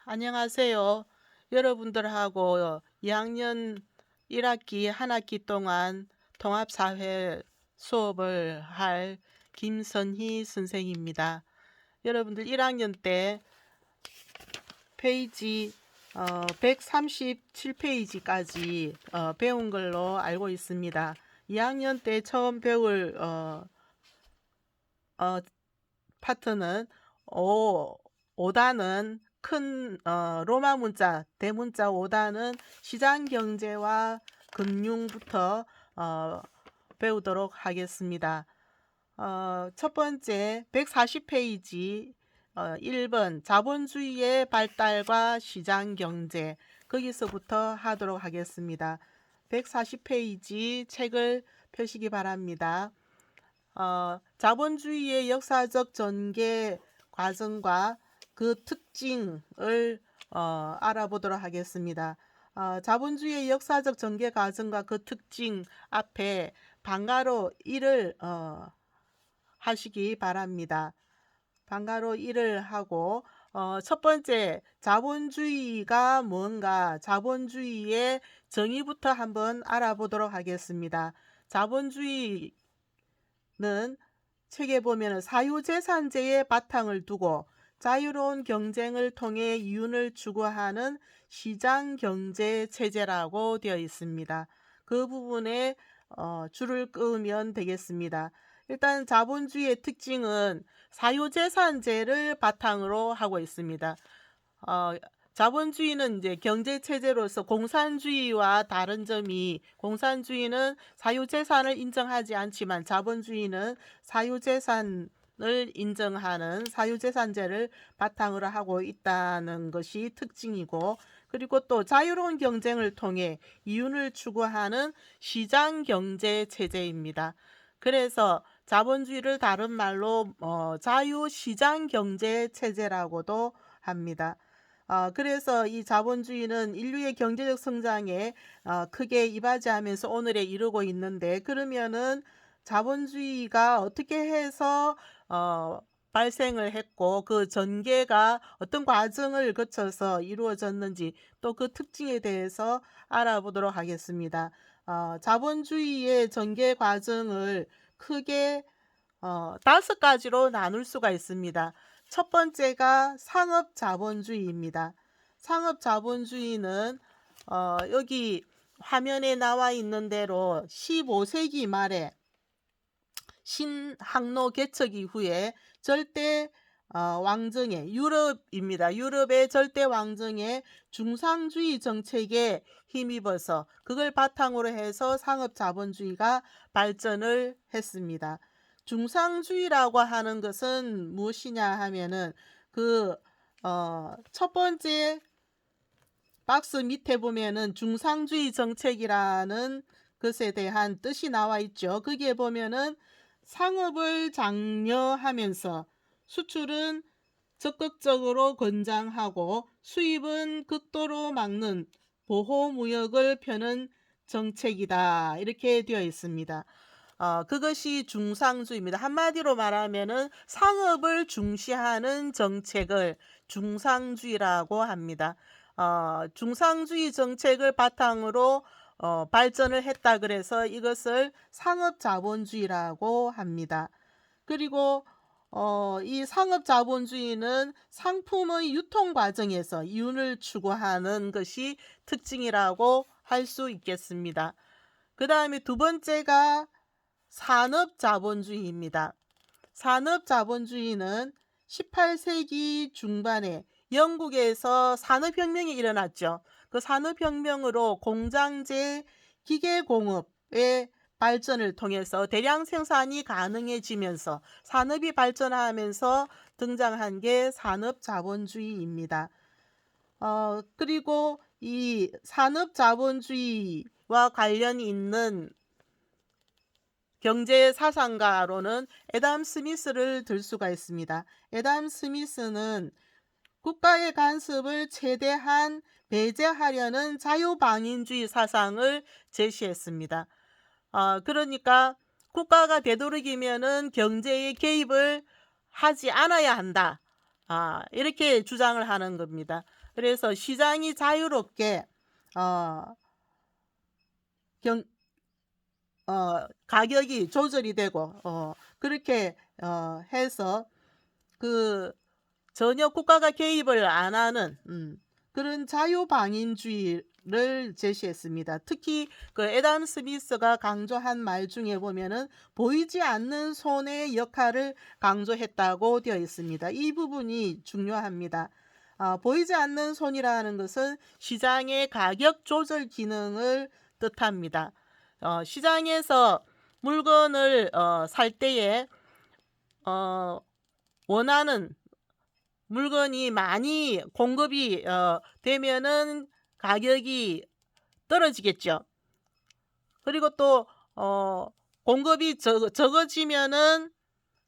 안녕하세요. 여러분들하고 2학년 1학기 한 학기 동안 통합사회 수업을 할 김선희 선생입니다. 여러분들 1학년 때 페이지 137페이지까지 배운 걸로 알고 있습니다. 2학년 때 처음 배울 어, 파트는 5단은 큰 로마 문자, 대문자 5단은 시장 경제와 금융부터 배우도록 하겠습니다. 첫 번째 140페이지 1번 자본주의의 발달과 시장 경제, 거기서부터 하도록 하겠습니다. 140페이지 책을 펴시기 바랍니다. 자본주의의 역사적 전개 과정과 그 특징을 알아보도록 하겠습니다. 자본주의의 역사적 전개 과정과 그 특징 앞에 방가로 1을 하시기 바랍니다. 방가로 1을 하고 첫 번째 자본주의가 뭔가, 자본주의의 정의부터 한번 알아보도록 하겠습니다. 자본주의 는 책에 보면 사유재산제의 바탕을 두고 자유로운 경쟁을 통해 이윤을 추구하는 시장경제체제라고 되어 있습니다. 그 부분에 줄을 끄면 되겠습니다. 일단 자본주의의 특징은 사유재산제를 바탕으로 하고 있습니다. 자본주의는 이제 경제체제로서 공산주의와 다른 점이, 공산주의는 사유재산을 인정하지 않지만 자본주의는 사유재산을 인정하는 사유재산제를 바탕으로 하고 있다는 것이 특징이고, 그리고 또 자유로운 경쟁을 통해 이윤을 추구하는 시장경제체제입니다. 그래서 자본주의를 다른 말로 자유시장경제체제라고도 합니다. 그래서 이 자본주의는 인류의 경제적 성장에 크게 이바지하면서 오늘에 이르고 있는데, 그러면은 자본주의가 어떻게 해서 발생을 했고 그 전개가 어떤 과정을 거쳐서 이루어졌는지, 또 그 특징에 대해서 알아보도록 하겠습니다. 자본주의의 전개 과정을 크게 5가지로 나눌 수가 있습니다. 첫 번째가 상업자본주의입니다. 상업자본주의는 여기 화면에 나와 있는 대로 15세기 말에 신항로 개척 이후에 절대 왕정의 유럽입니다. 유럽의 절대 왕정의 중상주의 정책에 힘입어서 그걸 바탕으로 해서 상업자본주의가 발전을 했습니다. 중상주의라고 하는 것은 무엇이냐 하면은 첫 번째 박스 밑에 보면은 중상주의 정책이라는 것에 대한 뜻이 나와 있죠. 거기에 보면은 상업을 장려하면서 수출은 적극적으로 권장하고 수입은 극도로 막는 보호무역을 펴는 정책이다, 이렇게 되어 있습니다. 그것이 중상주의입니다. 한마디로 말하면은 상업을 중시하는 정책을 중상주의라고 합니다. 중상주의 정책을 바탕으로 발전을 했다 그래서 이것을 상업자본주의라고 합니다. 그리고 이 상업자본주의는 상품의 유통 과정에서 이윤을 추구하는 것이 특징이라고 할 수 있겠습니다. 그 다음에 두 번째가 산업자본주의입니다. 산업자본주의는 18세기 중반에 영국에서 산업혁명이 일어났죠. 그 산업혁명으로 공장제 기계공업의 발전을 통해서 대량 생산이 가능해지면서 산업이 발전하면서 등장한 게 산업자본주의입니다. 그리고 이 산업자본주의와 관련이 있는 경제 사상가로는 애담 스미스를 들 수가 있습니다. 애담 스미스는 국가의 간섭을 최대한 배제하려는 자유방임주의 사상을 제시했습니다. 그러니까 국가가 되도록이면은 경제에 개입을 하지 않아야 한다. 이렇게 주장을 하는 겁니다. 그래서 시장이 자유롭게 경, 가격이 조절이 되고 그렇게 해서 그 전혀 국가가 개입을 안 하는 그런 자유방임주의를 제시했습니다. 특히 그 애담 스미스가 강조한 말 중에 보면은 보이지 않는 손의 역할을 강조했다고 되어 있습니다. 이 부분이 중요합니다. 보이지 않는 손이라는 것은 시장의 가격 조절 기능을 뜻합니다. 시장에서 물건을 살 때에 원하는 물건이 많이 공급이 되면은 가격이 떨어지겠죠. 그리고 또 공급이 적어지면은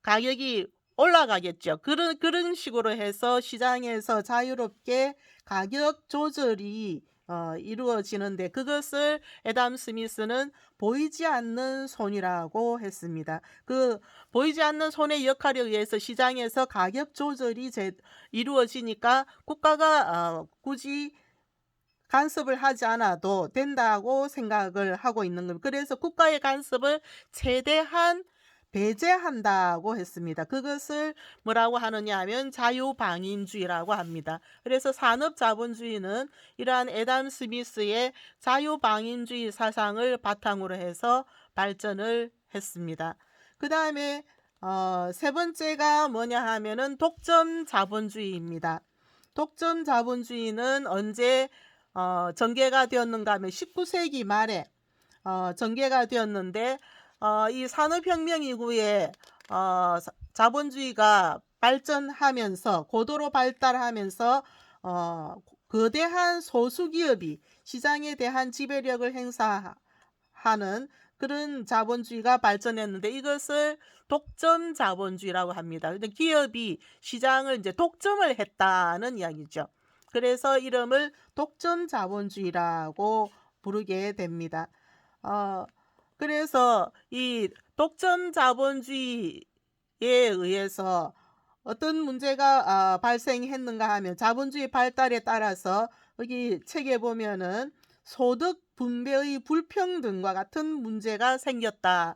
가격이 올라가겠죠. 그런 식으로 해서 시장에서 자유롭게 가격 조절이 이루어지는데 그것을 애담 스미스는 보이지 않는 손이라고 했습니다. 그 보이지 않는 손의 역할에 의해서 시장에서 가격 조절이 이루어지니까 국가가 굳이 간섭을 하지 않아도 된다고 생각을 하고 있는 겁니다. 그래서 국가의 간섭을 최대한 배제한다고 했습니다. 그것을 뭐라고 하느냐 하면 자유방임주의라고 합니다. 그래서 산업자본주의는 이러한 애담 스미스의 자유방임주의 사상을 바탕으로 해서 발전을 했습니다. 그 다음에 세 번째가 뭐냐 하면은 독점자본주의입니다. 독점자본주의는 언제 전개가 되었는가 하면 19세기 말에 전개가 되었는데 이 산업혁명 이후에 자본주의가 발전하면서 고도로 발달하면서 거대한 소수기업이 시장에 대한 지배력을 행사하는 그런 자본주의가 발전했는데 이것을 독점 자본주의라고 합니다. 기업이 시장을 이제 독점을 했다는 이야기죠. 그래서 이름을 독점 자본주의라고 부르게 됩니다. 그래서 이 독점 자본주의에 의해서 어떤 문제가 발생했는가 하면 자본주의 발달에 따라서 여기 책에 보면은 소득 분배의 불평등과 같은 문제가 생겼다.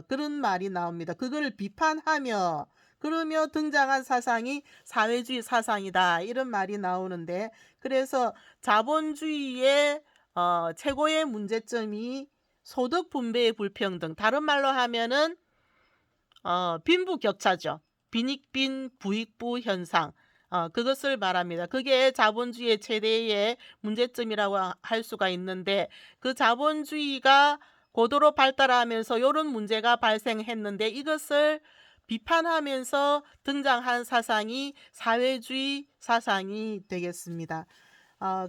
그런 말이 나옵니다. 그걸 비판하며 그러며 등장한 사상이 사회주의 사상이다. 이런 말이 나오는데 그래서 자본주의의 최고의 문제점이 소득 분배의 불평등, 다른 말로 하면은 빈부격차죠. 빈익빈 부익부 현상, 그것을 말합니다. 그게 자본주의의 최대의 문제점이라고 할 수가 있는데 그 자본주의가 고도로 발달하면서 이런 문제가 발생했는데 이것을 비판하면서 등장한 사상이 사회주의 사상이 되겠습니다.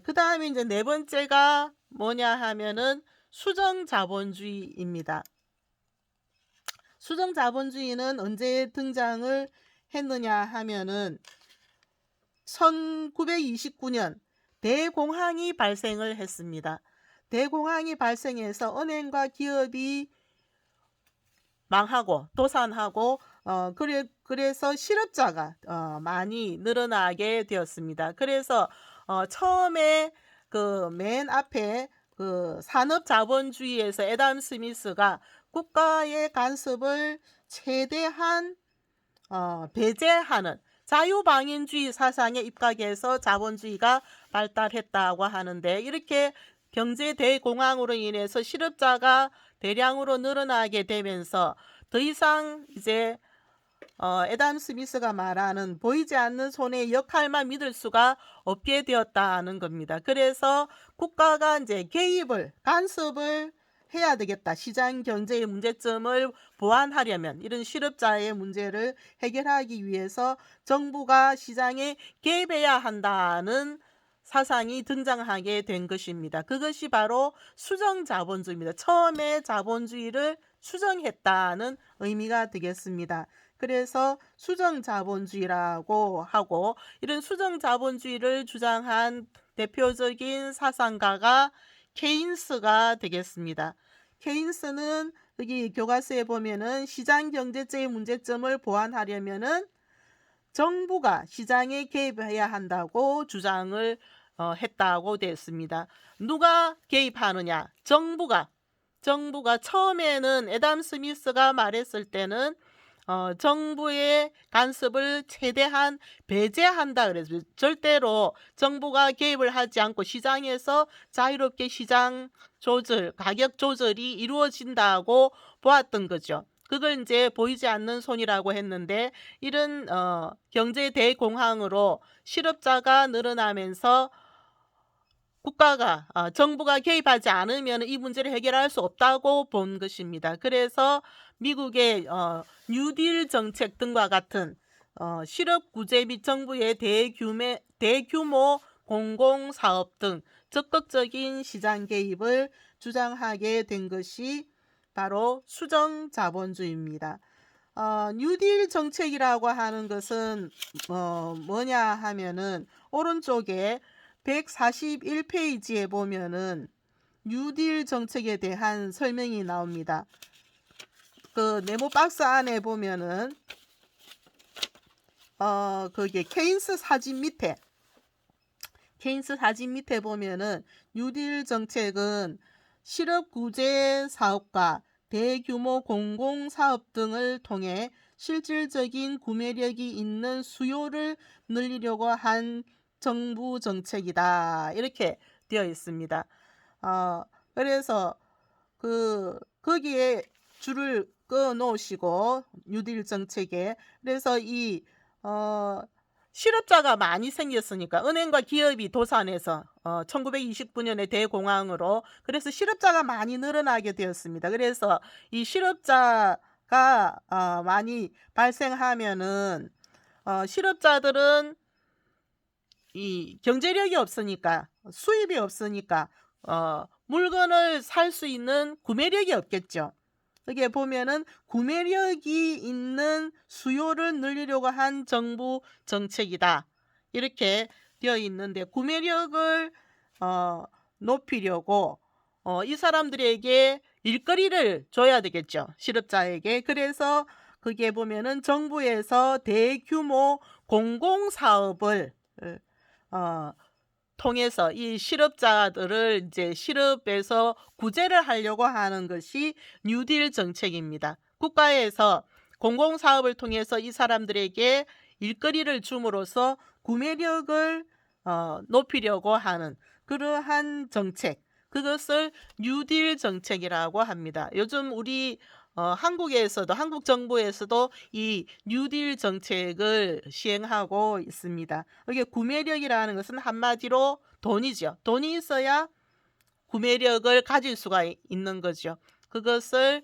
그 다음에 이제 네 번째가 뭐냐 하면은 수정자본주의입니다. 수정자본주의는 언제 등장을 했느냐 하면은 1929년 대공황이 발생을 했습니다. 대공황이 발생해서 은행과 기업이 망하고 도산하고 그래서 실업자가 많이 늘어나게 되었습니다. 그래서 처음에 그 맨 앞에 그 산업자본주의에서 애담 스미스가 국가의 간섭을 최대한 배제하는 자유방임주의 사상에 입각해서 자본주의가 발달했다고 하는데 이렇게 경제 대공황으로 인해서 실업자가 대량으로 늘어나게 되면서 더 이상 이제 애담 스미스가 말하는 보이지 않는 손의 역할만 믿을 수가 없게 되었다는 겁니다. 그래서 국가가 이제 개입을 간섭을 해야 되겠다. 시장 경제의 문제점을 보완하려면 이런 실업자의 문제를 해결하기 위해서 정부가 시장에 개입해야 한다는 사상이 등장하게 된 것입니다. 그것이 바로 수정자본주의입니다. 처음에 자본주의를 수정했다는 의미가 되겠습니다. 그래서 수정자본주의라고 하고 이런 수정자본주의를 주장한 대표적인 사상가가 케인스가 되겠습니다. 케인스는 여기 교과서에 보면은 시장 경제제의 문제점을 보완하려면은 정부가 시장에 개입해야 한다고 주장을 했다고 되었습니다. 누가 개입하느냐? 정부가 처음에는 애담 스미스가 말했을 때는 정부의 간섭을 최대한 배제한다 그랬어요. 절대로 정부가 개입을 하지 않고 시장에서 자유롭게 시장 조절, 가격 조절이 이루어진다고 보았던 거죠. 그걸 이제 보이지 않는 손이라고 했는데, 이런 경제 대공황으로 실업자가 늘어나면서 정부가 개입하지 않으면 이 문제를 해결할 수 없다고 본 것입니다. 그래서 미국의 뉴딜 정책 등과 같은 실업 구제 및 정부의 대규모 공공사업 등 적극적인 시장 개입을 주장하게 된 것이 바로 수정자본주의입니다. 뉴딜 정책이라고 하는 것은 뭐냐 하면은 오른쪽에 141페이지에 보면은 뉴딜 정책에 대한 설명이 나옵니다. 그 네모 박스 안에 보면은 거기에 케인스 사진 밑에 보면은 뉴딜 정책은 실업 구제 사업과 대규모 공공사업 등을 통해 실질적인 구매력이 있는 수요를 늘리려고 한 정부 정책이다, 이렇게 되어 있습니다. 그래서 거기에 줄을 그어 놓으시고 뉴딜 정책에, 그래서 이 실업자가 많이 생겼으니까 은행과 기업이 도산해서 1929년에 대공황으로, 그래서 실업자가 많이 늘어나게 되었습니다. 그래서 이 실업자가 많이 발생하면은 실업자들은 이 경제력이 없으니까, 수입이 없으니까 물건을 살 수 있는 구매력이 없겠죠. 여기에 보면은 구매력이 있는 수요를 늘리려고 한 정부 정책이다, 이렇게 되어 있는데, 구매력을 높이려고 이 사람들에게 일거리를 줘야 되겠죠, 실업자에게. 그래서 거기에 보면은 정부에서 대규모 공공사업을 통해서 이 실업자들을 이제 실업에서 구제를 하려고 하는 것이 뉴딜 정책입니다. 국가에서 공공사업을 통해서 이 사람들에게 일거리를 줌으로써 구매력을 높이려고 하는 그러한 정책, 그것을 뉴딜 정책이라고 합니다. 요즘 우리 한국 정부에서도 이 뉴딜 정책을 시행하고 있습니다. 이게 구매력이라는 것은 한마디로 돈이죠. 돈이 있어야 구매력을 가질 수가 있는 거죠. 그것을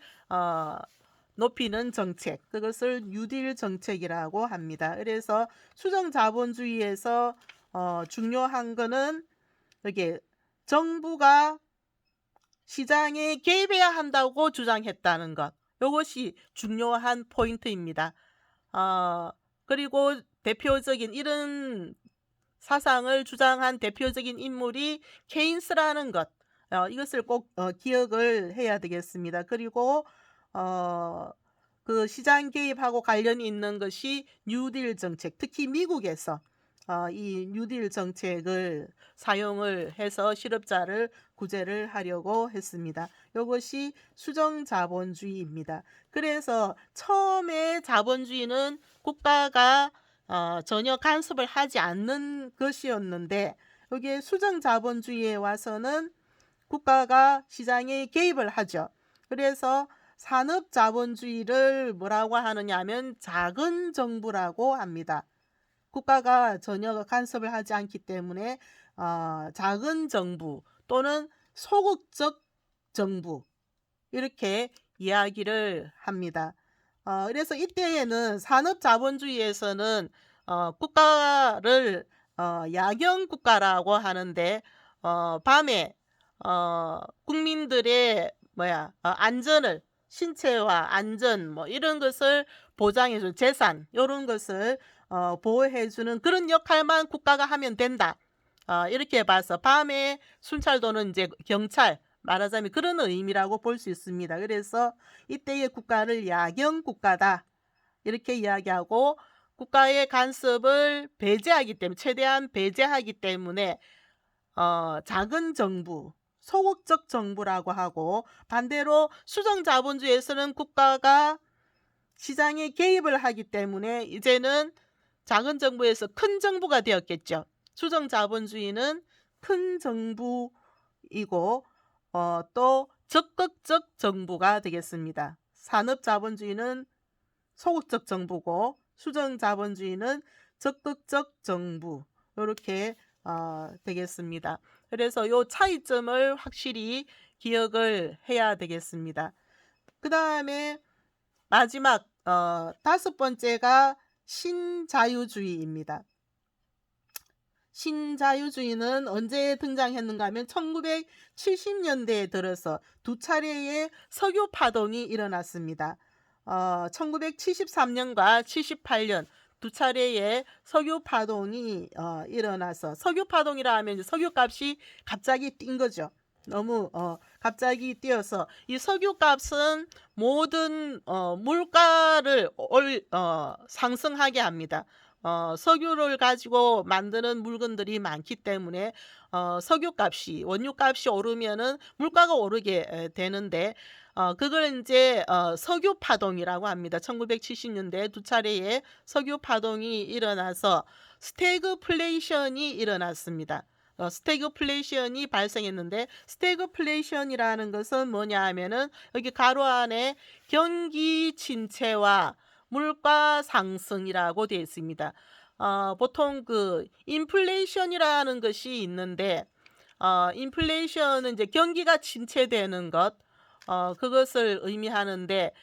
높이는 정책, 그것을 뉴딜 정책이라고 합니다. 그래서 수정자본주의에서 중요한 거는 이게 정부가 시장에 개입해야 한다고 주장했다는 것, 이것이 중요한 포인트입니다. 그리고 대표적인 이런 사상을 주장한 대표적인 인물이 케인스라는 것, 이것을 꼭 기억을 해야 되겠습니다. 그리고 그 시장 개입하고 관련이 있는 것이 뉴딜 정책, 특히 미국에서 이 뉴딜 정책을 사용을 해서 실업자를 구제를 하려고 했습니다. 이것이 수정자본주의입니다. 그래서 처음에 자본주의는 국가가 전혀 간섭을 하지 않는 것이었는데, 여기에 수정자본주의에 와서는 국가가 시장에 개입을 하죠. 그래서 산업자본주의를 뭐라고 하느냐 하면 작은 정부라고 합니다. 국가가 전혀 간섭을 하지 않기 때문에 작은 정부 또는 소극적 정부, 이렇게 이야기를 합니다. 그래서 이때에는 산업자본주의에서는 국가를 야경 국가라고 하는데, 밤에 국민들의 안전을, 신체와 안전 이런 것을 보장해주는 재산, 이런 것을 보호해주는 그런 역할만 국가가 하면 된다, 이렇게 봐서 밤에 순찰도는 이제 경찰, 말하자면 그런 의미라고 볼 수 있습니다. 그래서 이때의 국가를 야경 국가다, 이렇게 이야기하고, 국가의 간섭을 배제하기 때문에 최대한 배제하기 때문에 작은 정부, 소극적 정부라고 하고, 반대로 수정자본주의에서는 국가가 시장에 개입을 하기 때문에 이제는 작은 정부에서 큰 정부가 되었겠죠. 수정자본주의는 큰 정부이고 또 적극적 정부가 되겠습니다. 산업자본주의는 소극적 정부고 수정자본주의는 적극적 정부, 이렇게 되겠습니다. 그래서 이 차이점을 확실히 기억을 해야 되겠습니다. 그 다음에 마지막 5번째가 신자유주의입니다. 신자유주의는 언제 등장했는가 하면 1970년대에 들어서 두 차례의 석유 파동이 일어났습니다. 1973년과 78년 두 차례의 석유 파동이 일어나서, 석유 파동이라 하면 이제 석유값이 갑자기 뛴 거죠. 너무 갑자기 뛰어서 이 석유값은 모든 물가를 상승하게 합니다. 석유를 가지고 만드는 물건들이 많기 때문에 석유값이, 원유값이 오르면은 물가가 오르게 되는데 그걸 이제 석유 파동이라고 합니다. 1970년대 두 차례의 석유 파동이 일어나서 스태그플레이션이 일어났습니다. 스태그플레이션이 발생했는데, 스태그플레이션이라는 것은 뭐냐 하면은 여기 가로 안에 경기 침체와 물가 상승이라고 되어 있습니다. 보통 그 인플레이션이라는 것이 있는데, 인플레이션은 이제 경기가 침체되는 것, 그것을 의미하는데,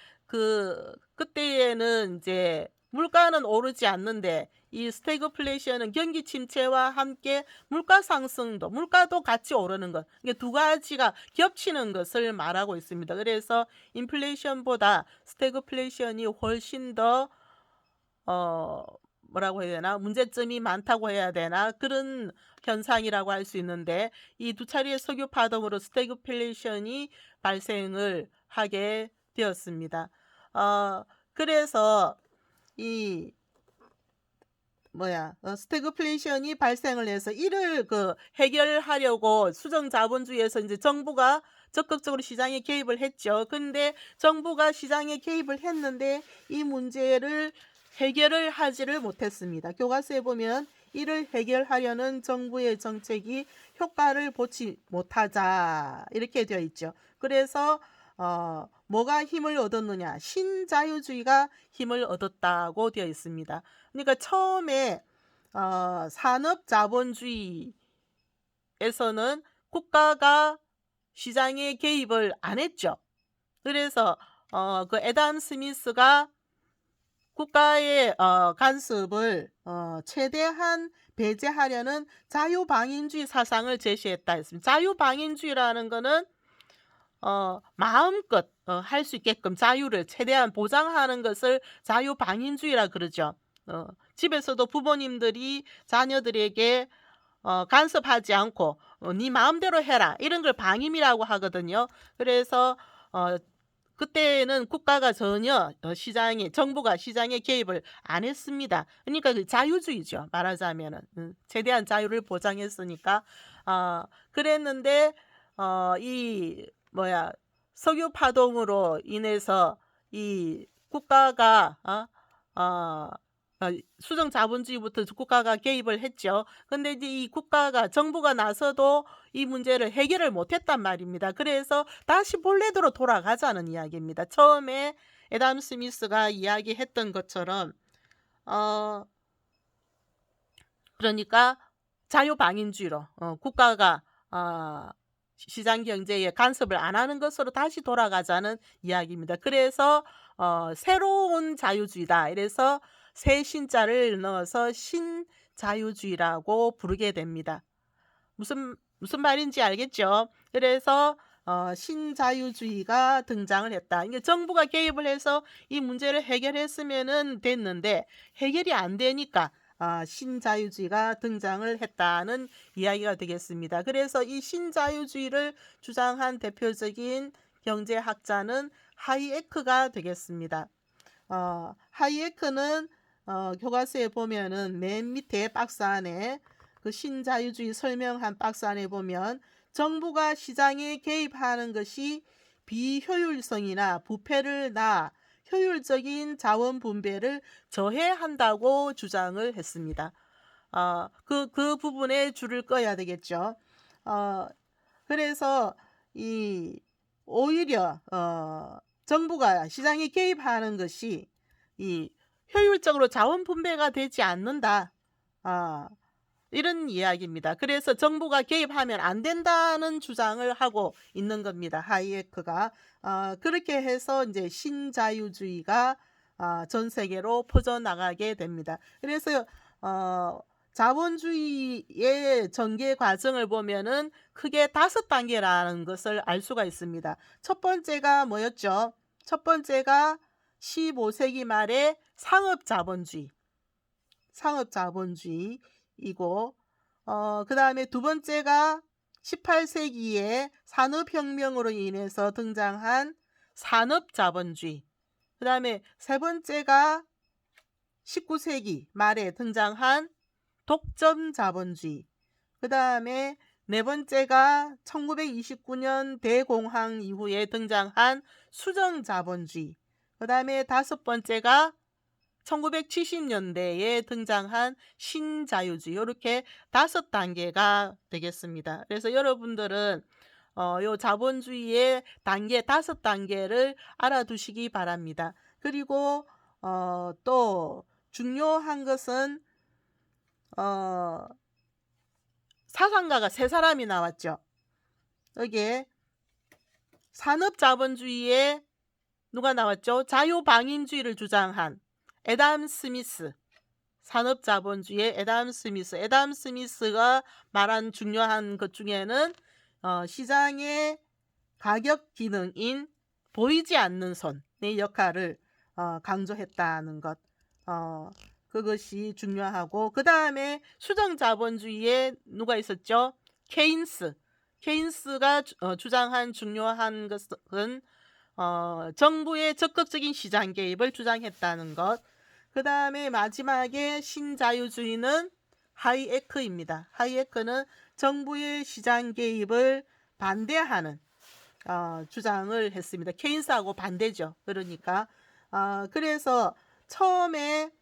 그때에는 이제 물가는 오르지 않는데, 이 스태그플레이션은 경기 침체와 함께 물가 상승도, 물가도 같이 오르는 것, 이게 두 가지가 겹치는 것을 말하고 있습니다. 그래서 인플레이션보다 스태그플레이션이 훨씬 더 뭐라고 해야 되나, 문제점이 많다고 해야 되나, 그런 현상이라고 할 수 있는데, 이 두 차례의 석유 파동으로 스태그플레이션이 발생을 하게 되었습니다. 그래서 이 스태그플레이션이 발생을 해서 이를 해결하려고 수정자본주의에서 이제 정부가 적극적으로 시장에 개입을 했죠. 근데 정부가 시장에 개입을 했는데 이 문제를 해결을 하지를 못했습니다. 교과서에 보면 이를 해결하려는 정부의 정책이 효과를 보지 못하자, 이렇게 되어 있죠. 그래서 뭐가 힘을 얻었느냐? 신자유주의가 힘을 얻었다고 되어 있습니다. 그러니까 처음에 산업자본주의에서는 국가가 시장에 개입을 안 했죠. 그래서 그 애담 스미스가 국가의 간섭을 최대한 배제하려는 자유방임주의 사상을 제시했다 했습니다. 자유방임주의라는 거는 마음껏 할 수 있게끔 자유를 최대한 보장하는 것을 자유방임주의라 그러죠. 집에서도 부모님들이 자녀들에게 간섭하지 않고 네 마음대로 해라, 이런 걸 방임이라고 하거든요. 그래서 그때는 국가가 전혀 정부가 시장에 개입을 안 했습니다. 그러니까 그 자유주의죠. 말하자면은 최대한 자유를 보장했으니까. 그랬는데 이 석유 파동으로 인해서 이 국가가 수정 자본주의부터 국가가 개입을 했죠. 근데 이제 이 정부가 나서도 이 문제를 해결을 못했단 말입니다. 그래서 다시 본래대로 돌아가자는 이야기입니다. 처음에 애담 스미스가 이야기했던 것처럼 그러니까 자유방임주의로 국가가 시장 경제에 간섭을 안 하는 것으로 다시 돌아가자는 이야기입니다. 그래서 새로운 자유주의다, 이래서 새 신자를 넣어서 신자유주의라고 부르게 됩니다. 무슨 말인지 알겠죠? 그래서 신자유주의가 등장을 했다. 이게 정부가 개입을 해서 이 문제를 해결했으면 됐는데 해결이 안 되니까 신자유주의가 등장을 했다는 이야기가 되겠습니다. 그래서 이 신자유주의를 주장한 대표적인 경제학자는 하이에크가 되겠습니다. 하이에크는 교과서에 보면은 맨 밑에 박스 안에 그 신자유주의 설명한 박스 안에 보면 정부가 시장에 개입하는 것이 비효율성이나 부패를 낳아 효율적인 자원 분배를 저해한다고 주장을 했습니다. 그 부분에 줄을 꺼야 되겠죠. 그래서 오히려 정부가 시장에 개입하는 것이 효율적으로 자원 분배가 되지 않는다. 이런 이야기입니다. 그래서 정부가 개입하면 안 된다는 주장을 하고 있는 겁니다. 하이에크가. 그렇게 해서 이제 신자유주의가 전 세계로 퍼져나가게 됩니다. 그래서 자본주의의 전개 과정을 보면은 크게 5단계라는 것을 알 수가 있습니다. 첫 번째가 뭐였죠? 첫 번째가 15세기 말에 상업자본주의이고, 그 다음에 두 번째가 18세기에 산업혁명으로 인해서 등장한 산업자본주의. 그 다음에 세 번째가 19세기 말에 등장한 독점자본주의. 그 다음에 네 번째가 1929년 대공황 이후에 등장한 수정자본주의. 그 다음에 다섯 번째가 1970년대에 등장한 신자유주의. 이렇게 5단계가 되겠습니다. 그래서 여러분들은 요 자본주의의 단계 5단계를 알아두시기 바랍니다. 그리고 또 중요한 것은 사상가가 3사람이 나왔죠. 여기에 산업자본주의에 누가 나왔죠? 자유방임주의를 주장한 애담 스미스. 산업자본주의의 애담 스미스가 말한 중요한 것 중에는 시장의 가격 기능인 보이지 않는 손의 역할을 강조했다는 것. 그것이 중요하고, 그 다음에 수정자본주의에 누가 있었죠? 케인스가 주장한 중요한 것은 정부의 적극적인 시장 개입을 주장했다는 것. 그 다음에 마지막에 신자유주의는 하이에크입니다. 하이에크는 정부의 시장 개입을 반대하는 주장을 했습니다. 케인스하고 반대죠. 그러니까 그래서 처음에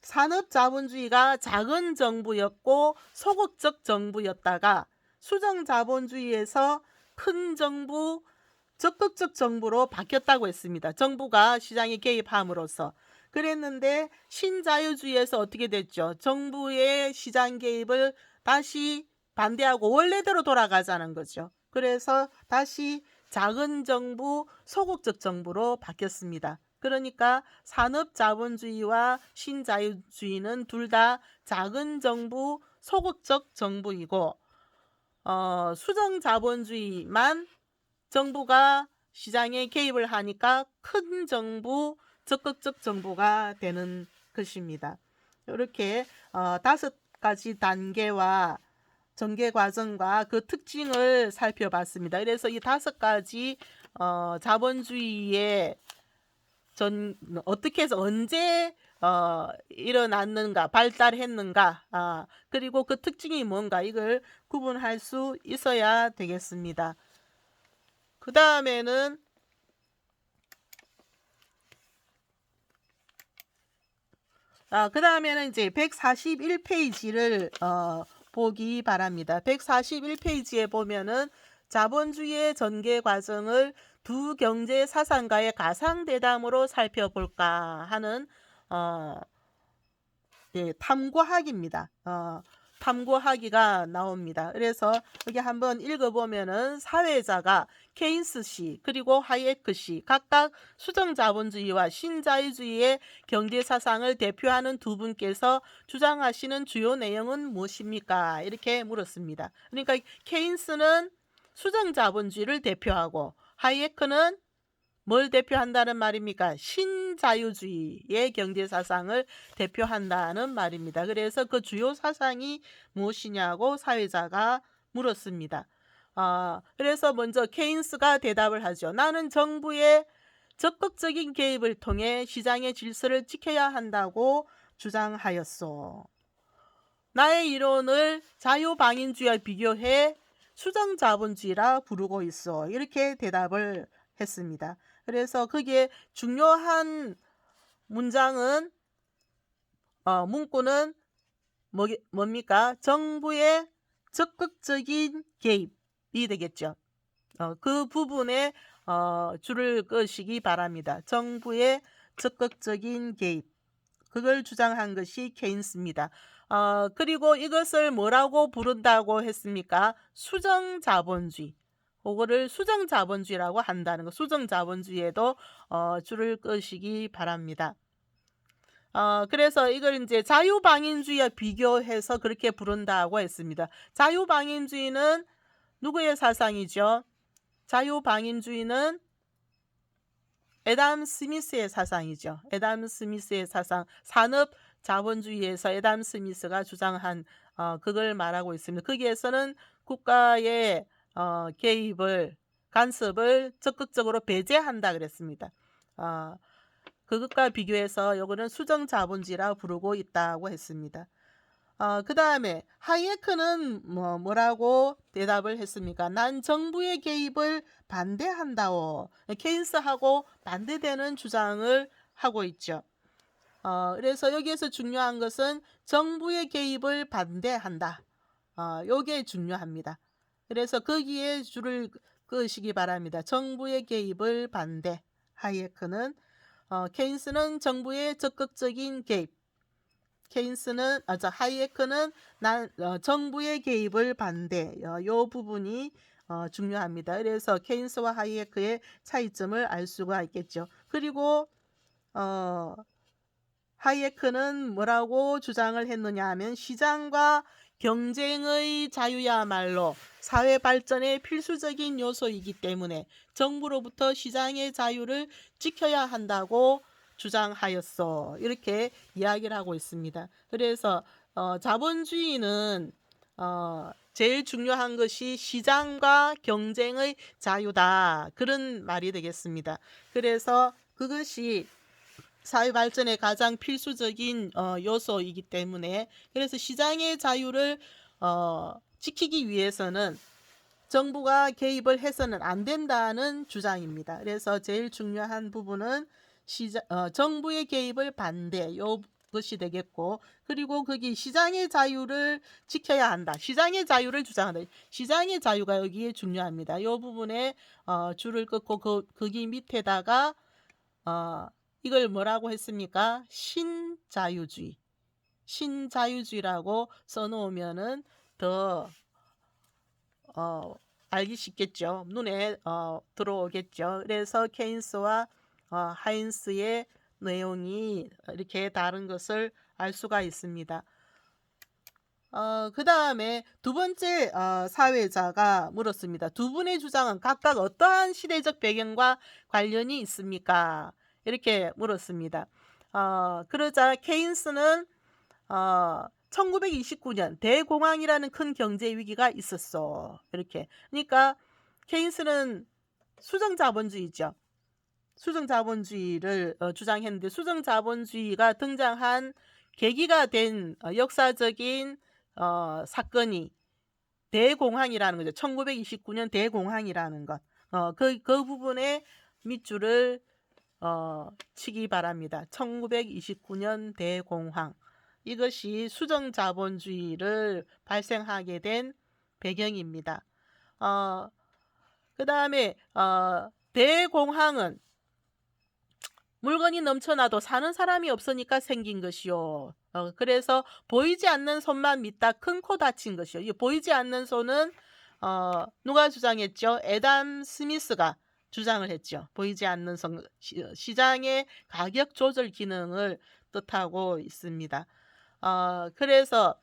산업자본주의가 작은 정부였고 소극적 정부였다가 수정자본주의에서 큰 정부, 적극적 정부로 바뀌었다고 했습니다. 정부가 시장에 개입함으로써. 그랬는데 신자유주의에서 어떻게 됐죠? 정부의 시장 개입을 다시 반대하고 원래대로 돌아가자는 거죠. 그래서 다시 작은 정부, 소극적 정부로 바뀌었습니다. 그러니까 산업자본주의와 신자유주의는 둘 다 작은 정부, 소극적 정부이고, 수정자본주의만 정부가 시장에 개입을 하니까 큰 정부, 적극적 정부가 되는 것입니다. 이렇게 5가지 단계와 전개 과정과 그 특징을 살펴봤습니다. 그래서 이 5가지 자본주의의 어떻게 해서 언제 일어났는가, 발달했는가, 그리고 그 특징이 뭔가, 이걸 구분할 수 있어야 되겠습니다. 그 다음에는 이제 141페이지를 보기 바랍니다. 141페이지에 보면은 자본주의의 전개 과정을 두 경제 사상가의 가상대담으로 살펴볼까 하는 탐구하기입니다. 탐구하기가 나옵니다. 그래서 여기 한번 읽어보면은 사회자가 케인스 씨 그리고 하이에크 씨 각각 수정자본주의와 신자유주의의 경제사상을 대표하는 두 분께서 주장하시는 주요 내용은 무엇입니까? 이렇게 물었습니다. 그러니까 케인스는 수정자본주의를 대표하고 하이에크는 뭘 대표한다는 말입니까? 신자유주의의 경제사상을 대표한다는 말입니다. 그래서 그 주요 사상이 무엇이냐고 사회자가 물었습니다. 그래서 먼저 케인스가 대답을 하죠. 나는 정부의 적극적인 개입을 통해 시장의 질서를 지켜야 한다고 주장하였소. 나의 이론을 자유방임주의와 비교해 수정자본주의라 부르고 있어. 이렇게 대답을 했습니다. 그래서 그게 중요한 문장은 문구는 뭡니까? 정부의 적극적인 개입이 되겠죠. 그 부분에 줄을 끄시기 바랍니다. 정부의 적극적인 개입. 그걸 주장한 것이 케인스입니다. 그리고 이것을 뭐라고 부른다고 했습니까? 수정자본주의. 그거를 수정자본주의라고 한다는 거. 수정자본주의에도 줄을 끄시기 바랍니다. 그래서 이걸 이제 자유방임주의와 비교해서 그렇게 부른다고 했습니다. 자유방임주의는 누구의 사상이죠? 자유방임주의는 애담 스미스의 사상이죠. 애담 스미스의 사상, 산업자본주의에서 애담 스미스가 주장한 그걸 말하고 있습니다. 거기에서는 국가의 개입을, 간섭을 적극적으로 배제한다 그랬습니다. 그것과 비교해서 요거는 수정자본주의라 부르고 있다고 했습니다. 그 다음에 하이에크는 뭐라고 대답을 했습니까? 난 정부의 개입을 반대한다오. 케인스하고 반대되는 주장을 하고 있죠. 그래서 여기에서 중요한 것은 정부의 개입을 반대한다. 요게 중요합니다. 그래서 거기에 줄을 끄시기 바랍니다. 정부의 개입을 반대. 하이에크는 케인스는 정부의 적극적인 개입. 하이에크는 정부의 개입을 반대. 요 부분이 중요합니다. 그래서 케인스와 하이에크의 차이점을 알 수가 있겠죠. 그리고 하이에크는 뭐라고 주장을 했느냐 하면 시장과 경쟁의 자유야말로 사회 발전의 필수적인 요소이기 때문에 정부로부터 시장의 자유를 지켜야 한다고 주장하였어. 이렇게 이야기를 하고 있습니다. 그래서 자본주의는 제일 중요한 것이 시장과 경쟁의 자유다. 그런 말이 되겠습니다. 그래서 그것이 사회 발전의 가장 필수적인 요소이기 때문에 그래서 시장의 자유를 지키기 위해서는 정부가 개입을 해서는 안 된다는 주장입니다. 그래서 제일 중요한 부분은 정부의 개입을 반대 요것이 되겠고 그리고 거기 시장의 자유를 지켜야 한다. 시장의 자유를 주장한다. 시장의 자유가 여기에 중요합니다. 이 부분에 줄을 긋고 거기 밑에다가 이걸 뭐라고 했습니까? 신자유주의라고 써놓으면은 더 알기 쉽겠죠. 눈에 들어오겠죠. 그래서 케인스와 하인스의 내용이 이렇게 다른 것을 알 수가 있습니다. 그 다음에 두 번째 사회자가 물었습니다. 두 분의 주장은 각각 어떠한 시대적 배경과 관련이 있습니까? 이렇게 물었습니다. 그러자 케인스는 1929년 대공황이라는 큰 경제 위기가 있었어. 이렇게. 그러니까 케인스는 수정자본주의죠. 수정자본주의를 주장했는데 수정자본주의가 등장한 계기가 된 역사적인 사건이 대공황이라는 거죠. 1929년 대공황이라는 것. 그 부분에 밑줄을 치기 바랍니다. 1929년 대공황. 이것이 수정자본주의를 발생하게 된 배경입니다. 그 다음에 대공황은 물건이 넘쳐나도 사는 사람이 없으니까 생긴 것이요. 그래서 보이지 않는 손만 믿다 큰 코 다친 것이요. 이 보이지 않는 손은 누가 주장했죠? 애담 스미스가 주장을 했죠. 보이지 않는 손, 시장의 가격 조절 기능을 뜻하고 있습니다. 그래서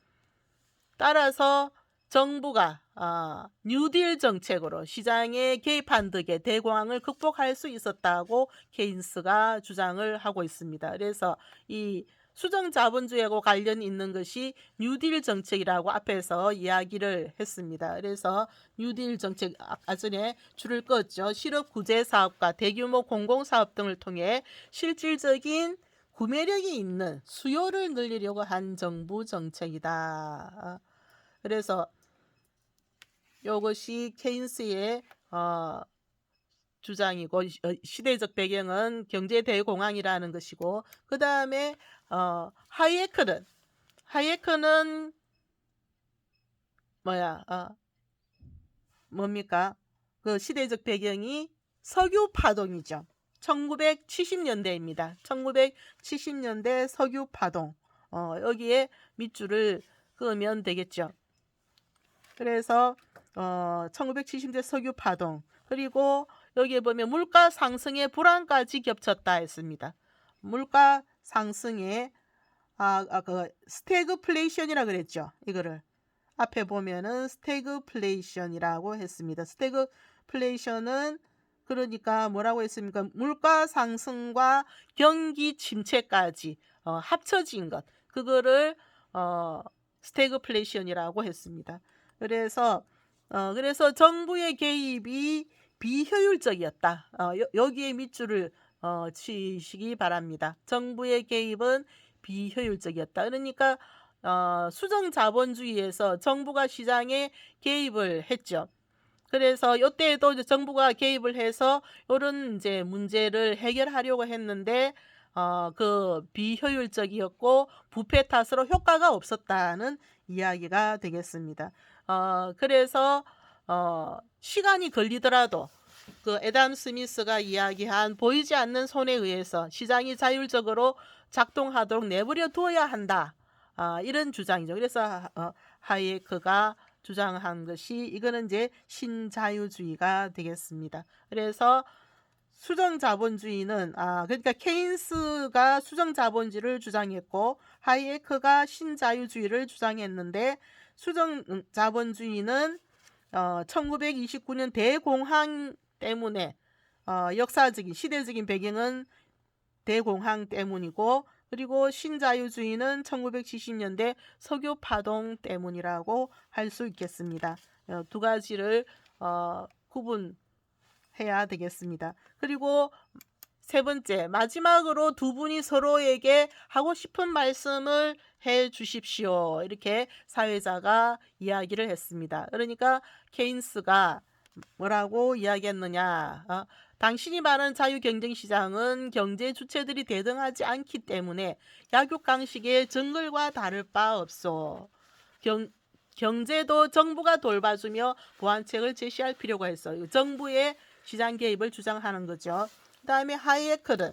따라서 정부가 뉴딜 정책으로 시장에 개입한 덕에 대공황을 극복할 수 있었다고 케인스가 주장을 하고 있습니다. 그래서 이 수정자본주의하고 관련이 있는 것이 뉴딜 정책이라고 앞에서 이야기를 했습니다. 그래서 뉴딜 정책 아까 전에 줄을 껐죠. 실업 구제 사업과 대규모 공공사업 등을 통해 실질적인 구매력이 있는 수요를 늘리려고 한 정부 정책이다. 그래서 이것이 케인스의 주장이고 시대적 배경은 경제 대공황이라는 것이고, 그 다음에 하이에크는 뭡니까? 그 시대적 배경이 석유 파동이죠. 1970년대입니다. 1970년대 석유 파동. 여기에 밑줄을 그으면 되겠죠. 그래서 1970년대 석유 파동, 그리고 여기에 보면 물가 상승의 불안까지 겹쳤다 했습니다. 물가 상승에 그 스태그플레이션이라 그랬죠. 이거를 앞에 보면은 스태그플레이션이라고 했습니다. 스태그플레이션은 그러니까 뭐라고 했습니까? 물가 상승과 경기 침체까지 합쳐진 것, 그거를 스태그플레이션이라고 했습니다. 그래서 정부의 개입이 비효율적이었다. 여기에 밑줄을 치시기 바랍니다. 정부의 개입은 비효율적이었다. 그러니까 수정 자본주의에서 정부가 시장에 개입을 했죠. 그래서 이때에도 정부가 개입을 해서 이런 이제 문제를 해결하려고 했는데 그 비효율적이었고 부패 탓으로 효과가 없었다는 이야기가 되겠습니다. 그래서 시간이 걸리더라도 그 애담 스미스가 이야기한 보이지 않는 손에 의해서 시장이 자율적으로 작동하도록 내버려 두어야 한다. 이런 주장이죠. 그래서 하이에크가 주장한 것이 이거는 이제 신자유주의가 되겠습니다. 그래서 수정자본주의는 그러니까 케인스가 수정자본주의를 주장했고 하이에크가 신자유주의를 주장했는데, 수정자본주의는 1929년 대공황 때문에 역사적인 시대적인 배경은 대공황 때문이고, 그리고 신자유주의는 1970년대 석유 파동 때문이라고 할 수 있겠습니다. 두 가지를 구분해야 되겠습니다. 그리고 세 번째, 마지막으로 두 분이 서로에게 하고 싶은 말씀을 해 주십시오. 이렇게 사회자가 이야기를 했습니다. 그러니까 케인스가 뭐라고 이야기했느냐? 당신이 말하는 자유경쟁시장은 경제 주체들이 대등하지 않기 때문에 약육강식의 정글과 다를 바 없소. 경제도 정부가 돌봐주며 보완책을 제시할 필요가 있어요. 정부의 시장 개입을 주장하는 거죠. 그 다음에 하이에크는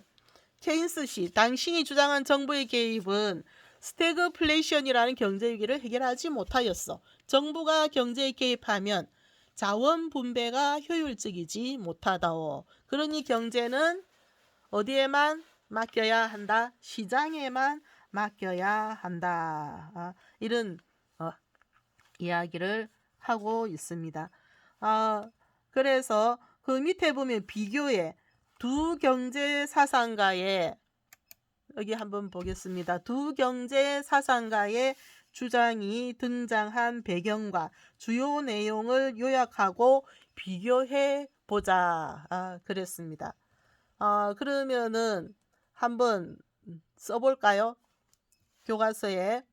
케인스시 당신이 주장한 정부의 개입은 스태그플레이션이라는 경제 위기를 해결하지 못하였어. 정부가 경제에 개입하면 자원 분배가 효율적이지 못하다오. 그러니 경제는 어디에만 맡겨야 한다? 시장에만 맡겨야 한다. 이런 이야기를 하고 있습니다. 그래서 그 밑에 보면 비교에 두 경제 사상가의, 여기 한번 보겠습니다. 두 경제 사상가의 주장이 등장한 배경과 주요 내용을 요약하고 비교해 보자. 그랬습니다. 그러면은 한번 써볼까요? 교과서에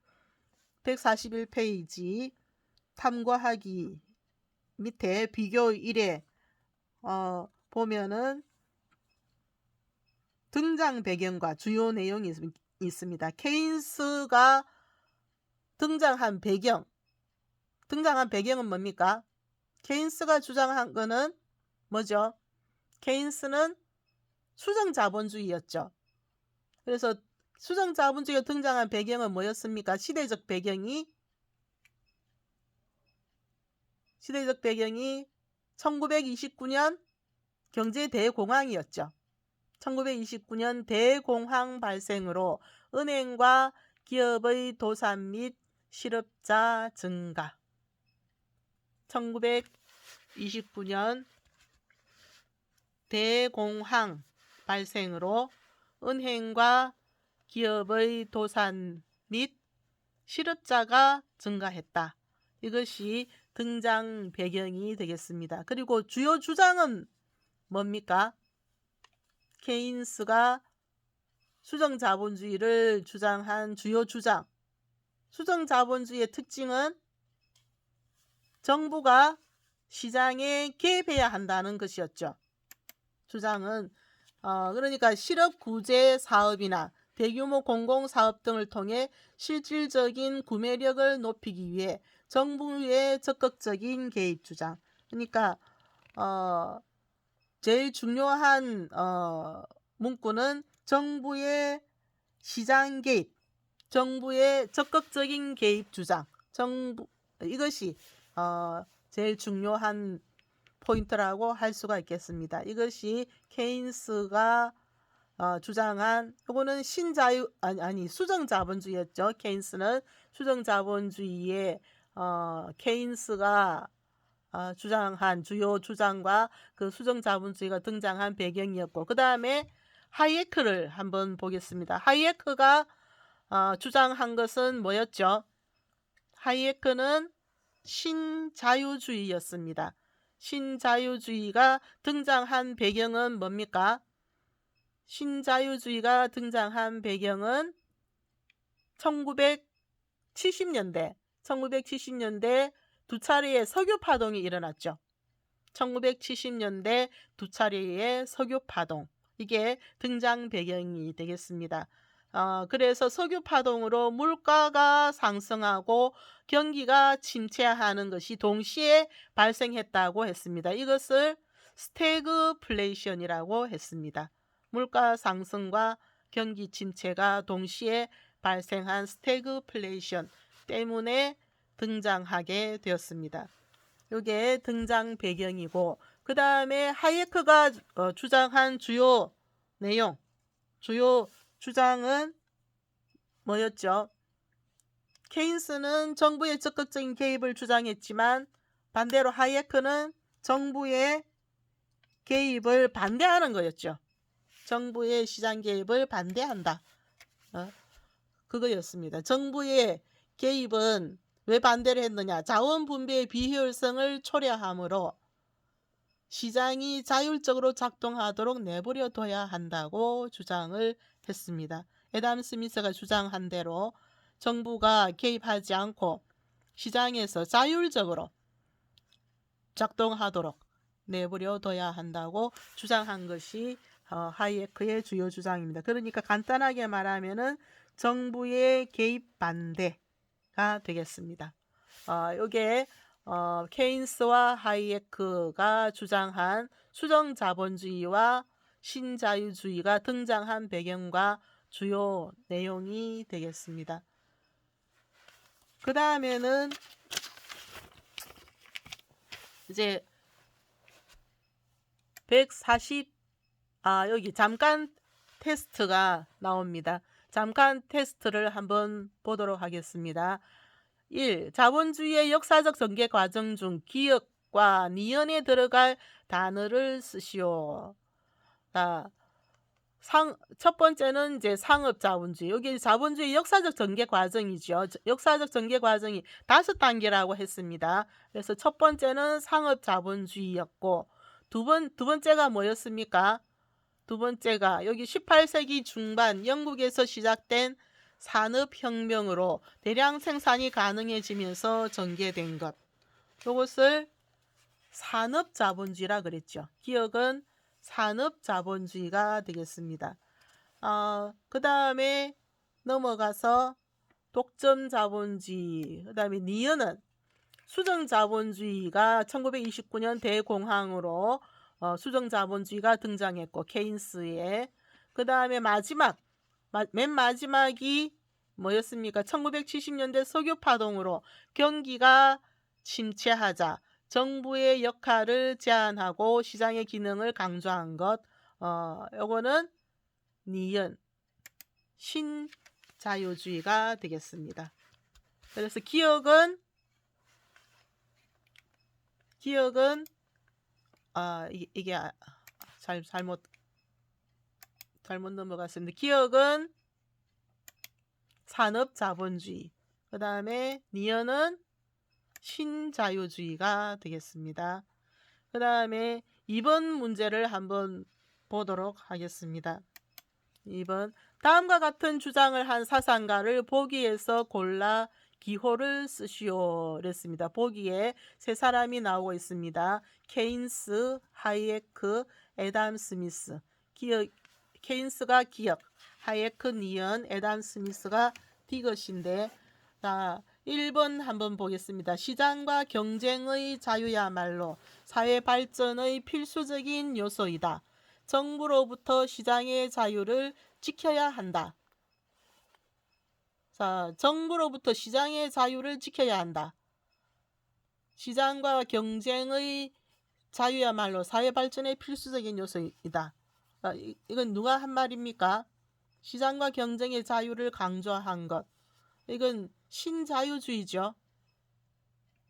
141페이지 탐구하기 밑에 비교 1에 보면은 등장 배경과 주요 내용이 있습니다. 케인스가 등장한 배경은 뭡니까? 케인스가 주장한 거는 뭐죠? 케인스는 수정자본주의였죠. 그래서 수정자본주의가 등장한 배경은 뭐였습니까? 시대적 배경이 1929년 경제 대공황이었죠. 1929년 대공황 발생으로 은행과 기업의 도산 및 실업자 증가. 1929년 대공황 발생으로 은행과 기업의 도산 및 실업자가 증가했다. 이것이 등장 배경이 되겠습니다. 그리고 주요 주장은 뭡니까? 케인스가 수정자본주의를 주장한 주요 주장. 수정자본주의의 특징은 정부가 시장에 개입해야 한다는 것이었죠. 주장은 그러니까 실업 구제 사업이나 대규모 공공사업 등을 통해 실질적인 구매력을 높이기 위해 정부의 적극적인 개입 주장. 그러니까 제일 중요한 문구는 정부의 시장 개입, 정부의 적극적인 개입 주장. 이것이 제일 중요한 포인트라고 할 수가 있겠습니다. 이것이 케인스가 주장한, 이거는 수정자본주의였죠. 케인스는 수정자본주의의 케인스가 주장한 주요 주장과 그 수정자본주의가 등장한 배경이었고, 그 다음에 하이에크를 한번 보겠습니다. 하이에크가 주장한 것은 뭐였죠? 하이에크는 신자유주의였습니다. 신자유주의가 등장한 배경은 뭡니까? 신자유주의가 등장한 배경은 1970년대 두 차례의 석유파동이 일어났죠. 1970년대 두 차례의 석유파동, 이게 등장 배경이 되겠습니다. 그래서 석유파동으로 물가가 상승하고 경기가 침체하는 것이 동시에 발생했다고 했습니다. 이것을 스태그플레이션이라고 했습니다. 물가 상승과 경기 침체가 동시에 발생한 스태그플레이션 때문에 등장하게 되었습니다. 이게 등장 배경이고, 그 다음에 하이에크가 주장한 주요 내용, 주요 주장은 뭐였죠? 케인스는 정부의 적극적인 개입을 주장했지만 반대로 하이에크는 정부의 개입을 반대하는 거였죠. 정부의 시장 개입을 반대한다. 그거였습니다. 정부의 개입은 왜 반대를 했느냐? 자원 분배의 비효율성을 초래하므로 시장이 자율적으로 작동하도록 내버려 둬야 한다고 주장을 했습니다. 애담 스미스가 주장한 대로 정부가 개입하지 않고 시장에서 자율적으로 작동하도록 내버려 둬야 한다고 주장한 것이 하이에크의 주요 주장입니다. 그러니까 간단하게 말하면은 정부의 개입 반대가 되겠습니다. 이게 케인스와 하이에크가 주장한 수정자본주의와 신자유주의가 등장한 배경과 주요 내용이 되겠습니다. 그 다음에는 이제 140, 여기 잠깐 테스트가 나옵니다. 잠깐 테스트를 한번 보도록 하겠습니다. 1. 자본주의의 역사적 전개 과정 중 기역과 니은에 들어갈 단어를 쓰시오. 첫 번째는 이제 상업자본주의. 여기 자본주의 역사적 전개 과정이죠. 역사적 전개 과정이 5단계라고 했습니다. 그래서 첫 번째는 상업자본주의였고, 두 번째가 뭐였습니까? 두 번째가 여기 18세기 중반 영국에서 시작된 산업혁명으로 대량 생산이 가능해지면서 전개된 것. 이것을 산업자본주의라 그랬죠. 기억은 산업자본주의가 되겠습니다. 그 다음에 넘어가서 독점자본주의, 그 다음에 니은은 수정자본주의가 1929년 대공황으로 수정자본주의가 등장했고, 케인스의. 그 다음에 맨 마지막이 뭐였습니까? 1970년대 석유파동으로 경기가 침체하자 정부의 역할을 제한하고 시장의 기능을 강조한 것. 요거는 니은 신자유주의가 되겠습니다. 그래서 기억은 이게 잘못 넘어갔습니다. 기억은 산업자본주의, 그 다음에 니은은 신자유주의가 되겠습니다. 그 다음에 2번 문제를 한번 보도록 하겠습니다. 2번 다음과 같은 주장을 한 사상가를 보기에서 골라 기호를 쓰시오. 그랬습니다. 보기에 세 사람이 나오고 있습니다. 케인스, 하이에크, 애담 스미스. 케인스가 기역, 하이에크 니은, 애담 스미스가 디귿인데, 자, 1번 한번 보겠습니다. 시장과 경쟁의 자유야말로 사회 발전의 필수적인 요소이다. 정부로부터 시장의 자유를 지켜야 한다. 자, 정부로부터 시장의 자유를 지켜야 한다. 시장과 경쟁의 자유야말로 사회 발전의 필수적인 요소이다. 이건 누가 한 말입니까? 시장과 경쟁의 자유를 강조한 것. 이건 신자유주의죠.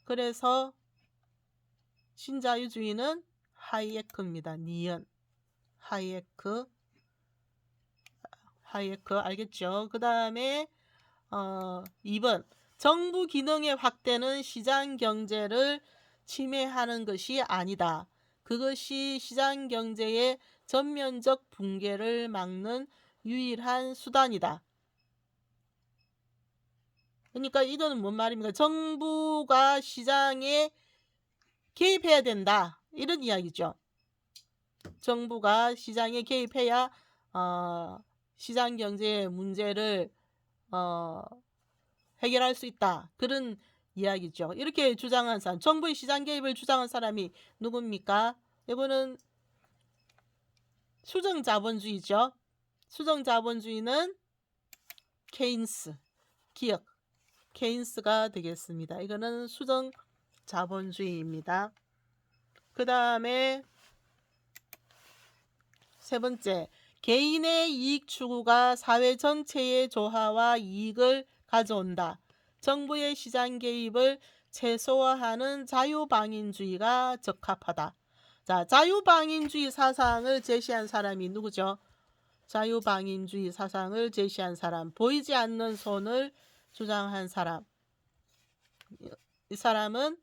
그래서 신자유주의는 하이에크입니다. 니은. 하이에크 알겠죠? 그 다음에 2번 정부 기능의 확대는 시장 경제를 침해하는 것이 아니다. 그것이 시장 경제의 전면적 붕괴를 막는 유일한 수단이다. 그러니까 이거는 뭔 말입니까? 정부가 시장에 개입해야 된다. 이런 이야기죠. 정부가 시장에 개입해야 시장 경제의 문제를 해결할 수 있다. 그런 이야기죠. 이렇게 주장한 사람, 정부의 시장 개입을 주장한 사람이 누굽니까? 이거는 수정자본주의죠. 수정자본주의는 케인스, 기억, 케인스가 되겠습니다. 이거는 수정자본주의입니다. 그 다음에 세 번째, 개인의 이익 추구가 사회 전체의 조화와 이익을 가져온다. 정부의 시장 개입을 최소화하는 자유방임주의가 적합하다. 자, 자유방임주의 사상을 제시한 사람이 누구죠? 자유방임주의 사상을 제시한 사람, 보이지 않는 손을 주장한 사람. 이 사람은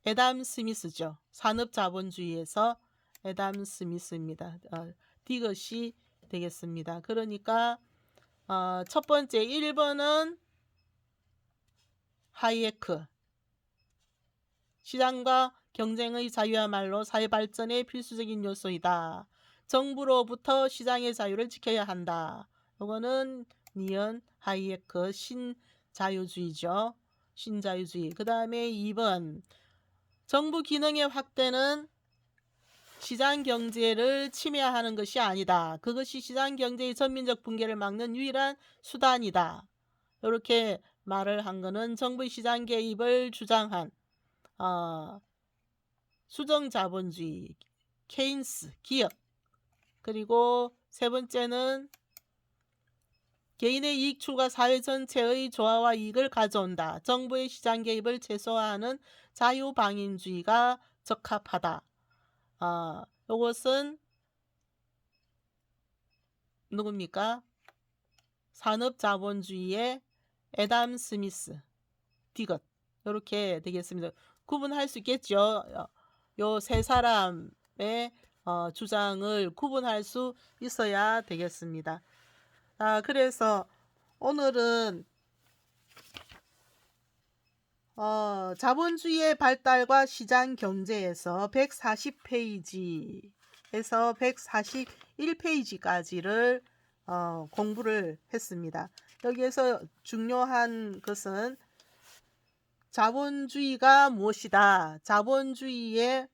애담 스미스죠. 산업자본주의에서 애담 스미스입니다. 디귿이 되겠습니다. 그러니까 첫 번째 1번은 하이에크. 시장과 경쟁의 자유야말로 사회 발전의 필수적인 요소이다. 정부로부터 시장의 자유를 지켜야 한다. 이거는 니은 하이에크 신자유주의죠. 신자유주의. 그 다음에 2번 정부 기능의 확대는 시장 경제를 침해하는 것이 아니다. 그것이 시장 경제의 전면적 붕괴를 막는 유일한 수단이다. 이렇게 말을 한 거는 정부의 시장 개입을 주장한 수정자본주의, 케인스, 기업. 그리고 세 번째는 개인의 이익 추구가 사회 전체의 조화와 이익을 가져온다. 정부의 시장 개입을 최소화하는 자유방임주의가 적합하다. 이것은 누굽니까? 산업자본주의의 애담 스미스, 디귿. 이렇게 되겠습니다. 구분할 수 있겠죠? 요 세 사람의 주장을 구분할 수 있어야 되겠습니다. 그래서 오늘은 자본주의의 발달과 시장 경제에서 140페이지에서 141페이지까지를 공부를 했습니다. 여기에서 중요한 것은 자본주의가 무엇이다. 자본주의의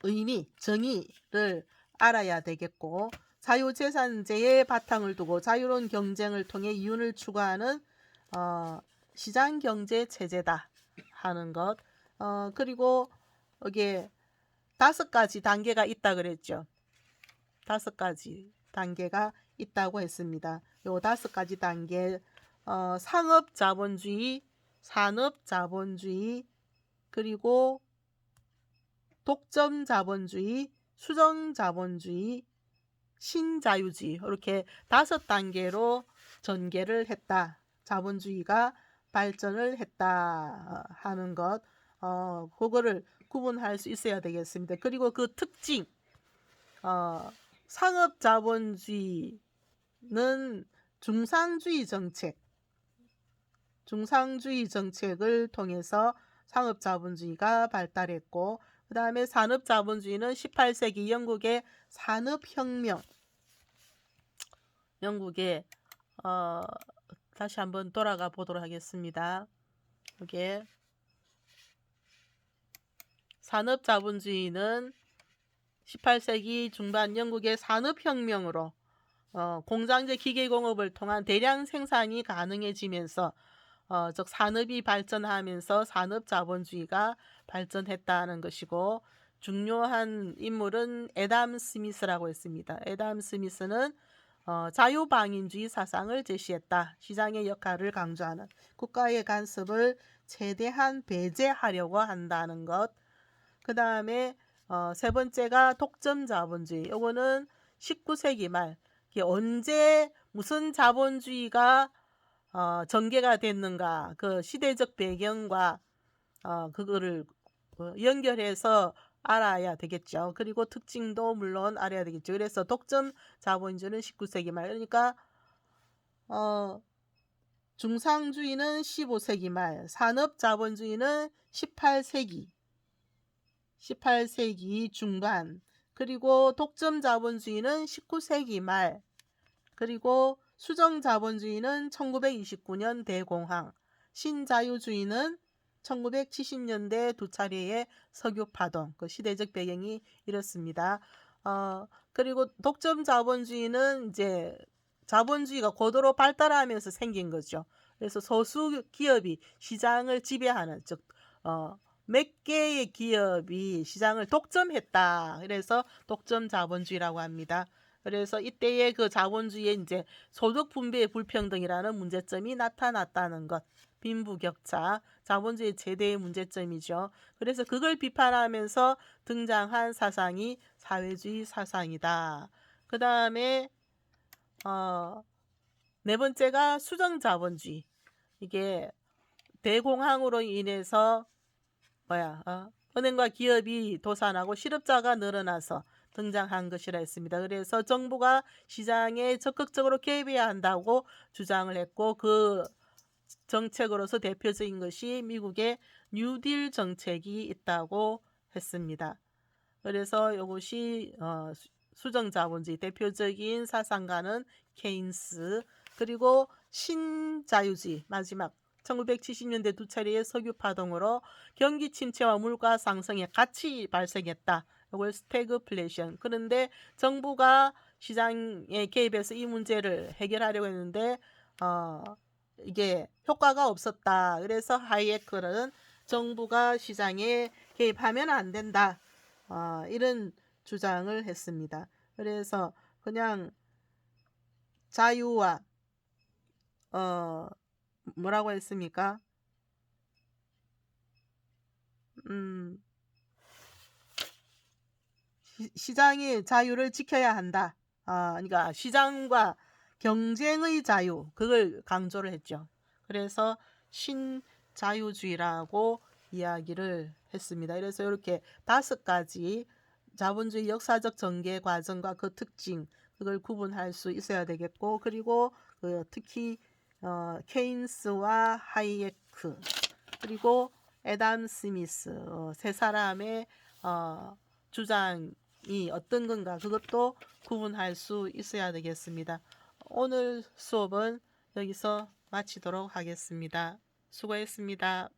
의미, 정의를 알아야 되겠고, 자유재산제의 바탕을 두고 자유로운 경쟁을 통해 이윤을 추구하는 시장경제 체제다 하는 것. 그리고 여기에 5가지 단계가 있다 그랬죠. 5가지 단계가 있다고 했습니다. 요 5가지 단계, 상업자본주의, 산업자본주의, 그리고 독점자본주의, 수정자본주의, 신자유주의, 이렇게 5단계로 전개를 했다. 자본주의가 발전을 했다 하는 것, 그거를 구분할 수 있어야 되겠습니다. 그리고 그 특징, 상업자본주의는 중상주의 정책을 통해서 상업자본주의가 발달했고, 그 다음에 산업자본주의는 18세기 영국의 산업혁명, 영국의 다시 한번 돌아가 보도록 하겠습니다. 이게 산업자본주의는 18세기 중반 영국의 산업혁명으로 공장제 기계공업을 통한 대량 생산이 가능해지면서 즉 산업이 발전하면서 산업자본주의가 발전했다는 것이고, 중요한 인물은 애담 스미스라고 했습니다. 애담 스미스는 자유방임주의 사상을 제시했다. 시장의 역할을 강조하는 국가의 간섭을 최대한 배제하려고 한다는 것. 그 다음에 세 번째가 독점자본주의. 이거는 19세기 말, 이게 언제 무슨 자본주의가 전개가 됐는가, 그 시대적 배경과 그거를 연결해서 알아야 되겠죠. 그리고 특징도 물론 알아야 되겠죠. 그래서 독점 자본주의는 19세기 말, 그러니까 중상주의는 15세기 말, 산업 자본주의는 18세기 중반, 그리고 독점 자본주의는 19세기 말, 그리고 수정 자본주의는 1929년 대공황, 신자유주의는 1970년대 두 차례의 석유 파동, 그 시대적 배경이 이렇습니다. 그리고 독점 자본주의는 이제 자본주의가 고도로 발달하면서 생긴 거죠. 그래서 소수 기업이 시장을 지배하는, 즉 몇 개의 기업이 시장을 독점했다. 그래서 독점 자본주의라고 합니다. 그래서 이때의 그 자본주의의 이제 소득 분배의 불평등이라는 문제점이 나타났다는 것, 빈부격차, 자본주의 최대의 문제점이죠. 그래서 그걸 비판하면서 등장한 사상이 사회주의 사상이다. 그 다음에 네 번째가 수정자본주의. 이게 대공황으로 인해서 은행과 기업이 도산하고 실업자가 늘어나서 등장한 것이라 했습니다. 그래서 정부가 시장에 적극적으로 개입해야 한다고 주장을 했고, 그 정책으로서 대표적인 것이 미국의 뉴딜 정책이 있다고 했습니다. 그래서 이것이 수정자본주의 대표적인 사상가는 케인스, 그리고 신자유주의 마지막 1970년대 두 차례의 석유 파동으로 경기 침체와 물가 상승에 같이 발생했다. 이걸 스태그플레이션. 그런데 정부가 시장에 개입해서 이 문제를 해결하려고 했는데 이게 효과가 없었다. 그래서 하이에크는 정부가 시장에 개입하면 안 된다. 이런 주장을 했습니다. 그래서 그냥 자유와 뭐라고 했습니까? 시장의 자유를 지켜야 한다. 그러니까 시장과 경쟁의 자유, 그걸 강조를 했죠. 그래서 신자유주의라고 이야기를 했습니다. 그래서 이렇게 5가지 자본주의 역사적 전개 과정과 그 특징, 그걸 구분할 수 있어야 되겠고, 그리고 특히 케인스와 하이에크, 그리고 애담 스미스, 세 사람의 주장이 어떤 건가, 그것도 구분할 수 있어야 되겠습니다. 오늘 수업은 여기서 마치도록 하겠습니다. 수고했습니다.